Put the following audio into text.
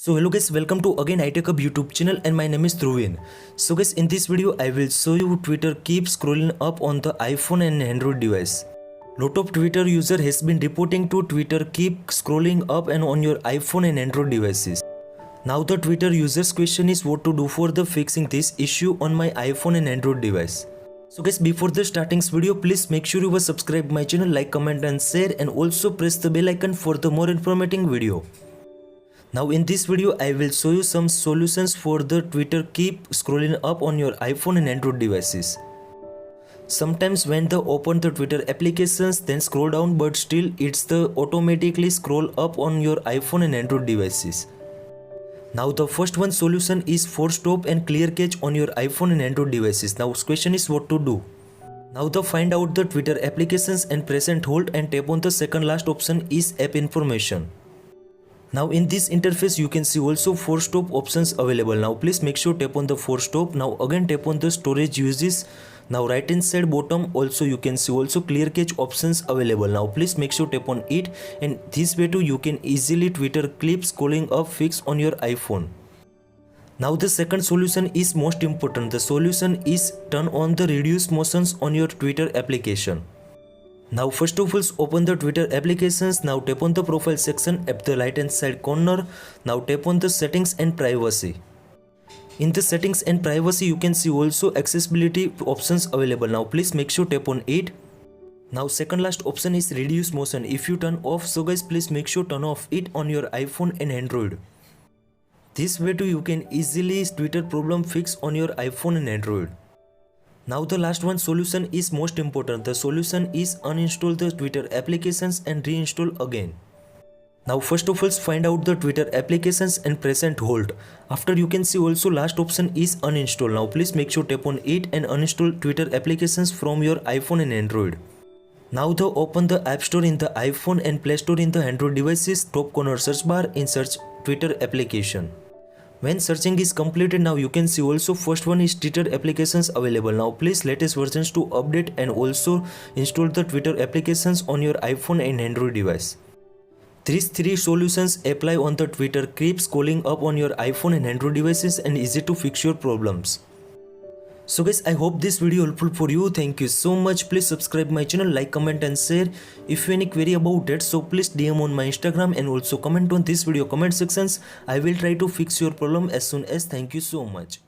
So hello guys, welcome to again iTechHub YouTube channel and my name is Dhruvin. So guys, in this video I will show you Twitter keeps scrolling up on the iPhone and Android device. Lot of Twitter user has been reporting to Twitter keep scrolling up and on your iPhone and Android devices. Now the Twitter users question is what to do for the fixing this issue on my iPhone and Android device. So guys, before the starting this video, please make sure you have subscribed my channel, like, comment and share, and also press the bell icon for the more informative video. Now in this video I will show you some solutions for the Twitter keep scrolling up on your iPhone and Android devices. Sometimes when they open the Twitter applications then scroll down, but still it's the automatically scroll up on your iPhone and Android devices. Now the first one solution is force stop and clear cache on your iPhone and Android devices. Now question is what to do. Now the find out the Twitter applications and press and hold and tap on the second last option is app information. Now in this interface you can see also force stop options available. Now please make sure tap on the force stop. Now again tap on the storage uses. Now right hand side bottom also you can see also clear cache options available. Now please make sure tap on it, and this way too you can easily Twitter keep scrolling up fix on your iPhone. Now the second solution is most important. The solution is turn on the reduce motions on your Twitter application. Now first of all open the Twitter applications. Now tap on the profile section at the right hand side corner. Now tap on the settings and privacy. In the settings and privacy you can see also accessibility options available. Now please make sure tap on it. Now second last option is reduce motion. If you turn off, so guys please make sure turn off it on your iPhone and Android. This way too you can easily Twitter problem fix on your iPhone and Android. Now the last one solution is most important. The solution is uninstall the Twitter applications and reinstall again. Now first of all find out the Twitter applications and press and hold. After you can see also last option is uninstall. Now please make sure tap on it and uninstall Twitter applications from your iPhone and Android. Now open the App Store in the iPhone and Play Store in the Android devices. Top corner search bar in search Twitter application. When searching is completed, now you can see also first one is Twitter applications available. Now please latest versions to update and also install the Twitter applications on your iPhone and Android device. These three solutions apply on the Twitter keep scrolling up on your iPhone and Android devices and easy to fix your problems. So guys, I hope this video helpful for you. Thank you so much. Please subscribe my channel, like, comment and share. If you any query about that, so please DM on my Instagram and also comment on this video comment sections. I will try to fix your problem as soon as. Thank you so much.